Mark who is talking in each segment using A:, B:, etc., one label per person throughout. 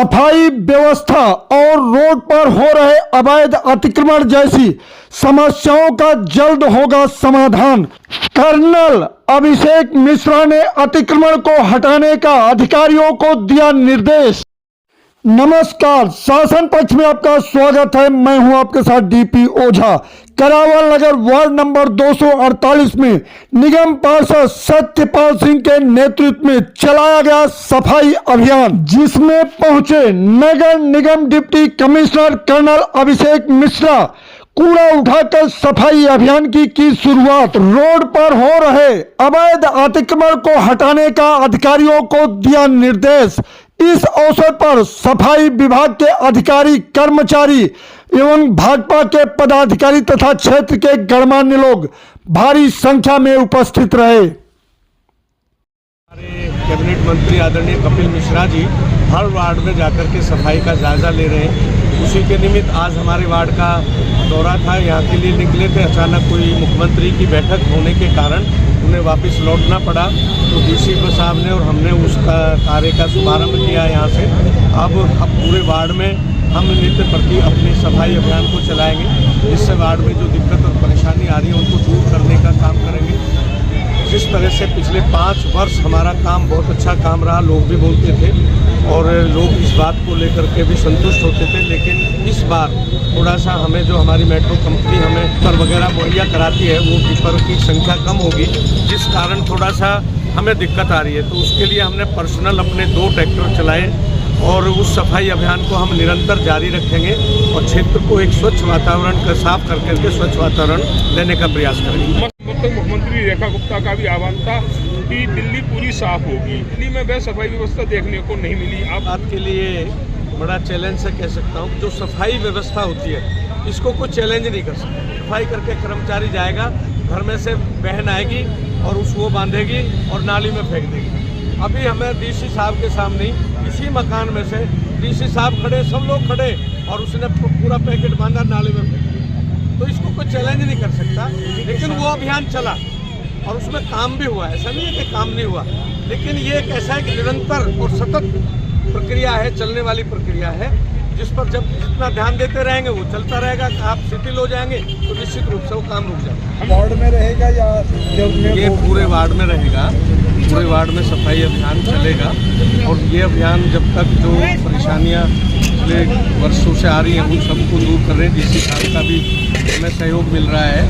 A: सफाई व्यवस्था और रोड पर हो रहे अवैध अतिक्रमण जैसी समस्याओं का जल्द होगा समाधान। कर्नल अभिषेक मिश्रा ने अतिक्रमण को हटाने का अधिकारियों को दिया निर्देश। नमस्कार, शासन पक्ष में आपका स्वागत है। मैं हूं आपके साथ डीपी ओझा। करावल नगर वार्ड नंबर 248 में निगम पार्षद सत्यपाल सिंह के नेतृत्व में चलाया गया सफाई अभियान, जिसमें पहुंचे नगर निगम deputy commissioner colonel Abhishek Mishra. कूड़ा उठाकर सफाई अभियान की शुरुआत। रोड पर हो रहे अवैध अतिक्रमण को हटाने का अधिकारियों को दिया निर्देश। इस अवसर पर सफाई विभाग के अधिकारी, कर्मचारी एवं भाजपा के पदाधिकारी तथा क्षेत्र के गणमान्य लोग भारी संख्या में उपस्थित रहे।
B: हमारे कैबिनेट मंत्री आदरणीय कपिल मिश्रा जी हर वार्ड में जाकर के सफाई का जायजा ले रहे हैं। उसी के निमित्त आज हमारे वार्ड का दौरा था, यहाँ के लिए निकले थे। अचानक कोई मुख्यमंत्री की बैठक होने के कारण उन्हें वापस लौटना पड़ा, तो डीसी साहब ने और हमने उसका कार्य का शुभारंभ किया यहाँ से। अब पूरे वार्ड में हम नित्य प्रति अपनी सफाई अभियान को चलाएंगे, जिससे वार्ड में जो दिक्कत और परेशानी आ रही है उनको दूर करने का काम करेंगे। जिस तरह से पिछले 5 वर्ष हमारा काम बहुत अच्छा काम रहा, लोग भी बोलते थे और लोग इस बात को लेकर के भी संतुष्ट होते थे, लेकिन इस बार थोड़ा सा हमें जो हमारी मेट्रो कंपनी हमें टिप्पर वगैरह मुहैया कराती है, वो टिप्पर की संख्या कम होगी, जिस कारण थोड़ा सा हमें दिक्कत आ रही है। तो उसके लिए हमने पर्सनल अपने 2 ट्रैक्टर चलाए और उस सफाई अभियान को हम निरंतर जारी रखेंगे और क्षेत्र को एक स्वच्छ वातावरण का साफ करके स्वच्छ वातावरण देने का प्रयास करेंगे।
C: मुख्यमंत्री रेखा गुप्ता का भी आह्वान था कि दिल्ली पूरी साफ होगी। दिल्ली में वह सफाई व्यवस्था देखने को नहीं मिली। आप
B: बात के लिए बड़ा चैलेंज से कह सकता हूँ, जो सफाई व्यवस्था होती है इसको कोई चैलेंज नहीं कर सकता। सफाई करके कर्मचारी जाएगा, घर में से बहन आएगी और उसको बांधेगी और नाली में फेंक देगी। अभी हमें डीसी साहब के सामने इसी मकान में से डीसी साहब खड़े, सब लोग खड़े और उसने पूरा पैकेट बांधा, नाली में फेंक दिया। तो इसको कोई चैलेंज नहीं कर सकता, लेकिन वो अभियान चला और उसमें काम भी हुआ। ऐसा नहीं है कि काम नहीं हुआ, लेकिन ये एक ऐसा है कि निरंतर और सतत प्रक्रिया है, चलने वाली प्रक्रिया है, जिस पर जब जितना ध्यान देते रहेंगे वो चलता रहेगा। आप शिथिल हो जाएंगे तो निश्चित रूप से वो काम रुक जाएगा।
A: वार्ड में रहेगा या
B: ये पूरे वार्ड में रहेगा, पूरे वार्ड में सफाई अभियान चलेगा और ये अभियान जब तक जो परेशानियाँ पिछले वर्षों से आ रही हैं उन सबको दूर कर रहे हैं। डीसी साहब का भी हमें सहयोग मिल रहा है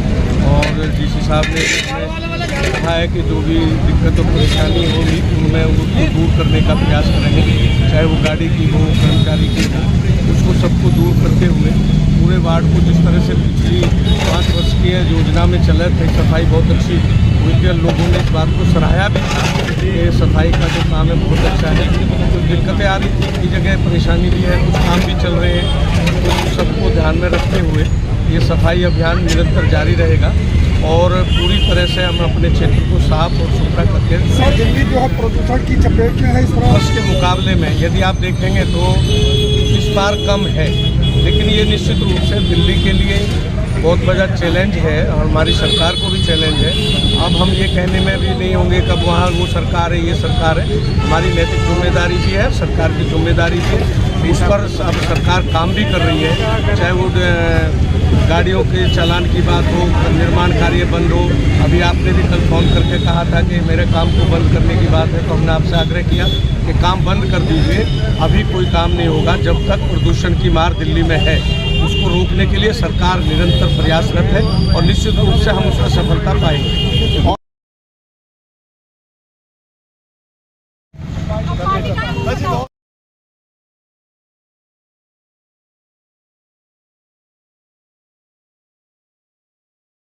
B: और डीसी साहब ने कहा है कि जो भी दिक्कत और परेशानी होगी उनमें उसको दूर करने का प्रयास करेंगे, चाहे वो गाड़ी की हो, कर्मचारी की हो, उसको सबको दूर करते हुए पूरे वार्ड को जिस तरह से पिछली 5 वर्ष की योजना में चले थे, सफाई बहुत अच्छी हुई थी। लोगों ने इस बात को सराहा भी था कि सफाई का जो काम है बहुत अच्छा है। कुछ दिक्कतें आ रही थी, की जगह परेशानी भी है, कुछ काम भी चल रहे हैं, तो सबको ध्यान में रखते हुए ये सफाई अभियान निरंतर जारी रहेगा और पूरी तरह से हम अपने क्षेत्र को साफ और सुथरा करके।
A: दिल्ली जो है प्रदूषण की चपेट में है। इस
B: वर्ष के मुकाबले में यदि आप देखेंगे तो इस बार कम है, लेकिन ये निश्चित रूप से दिल्ली के लिए बहुत बड़ा चैलेंज है और हमारी सरकार को भी चैलेंज है। अब हम ये कहने में भी नहीं होंगे कब वहाँ वो सरकार है, ये सरकार है। हमारी नैतिक जिम्मेदारी भी है, सरकार की जिम्मेदारी भी है। इस पर अब सरकार काम भी कर रही है, चाहे वो गाड़ियों के चालान की बात हो, निर्माण कार्य बंद हो। अभी आपने भी कल फ़ोन करके कहा था कि मेरे काम को बंद करने की बात है, तो हमने आपसे आग्रह किया कि काम बंद कर दीजिए। अभी कोई काम नहीं होगा जब तक प्रदूषण की मार दिल्ली में है। उसको रोकने के लिए सरकार निरंतर प्रयासरत है और निश्चित रूप से हम उसमें सफलता पाएंगे।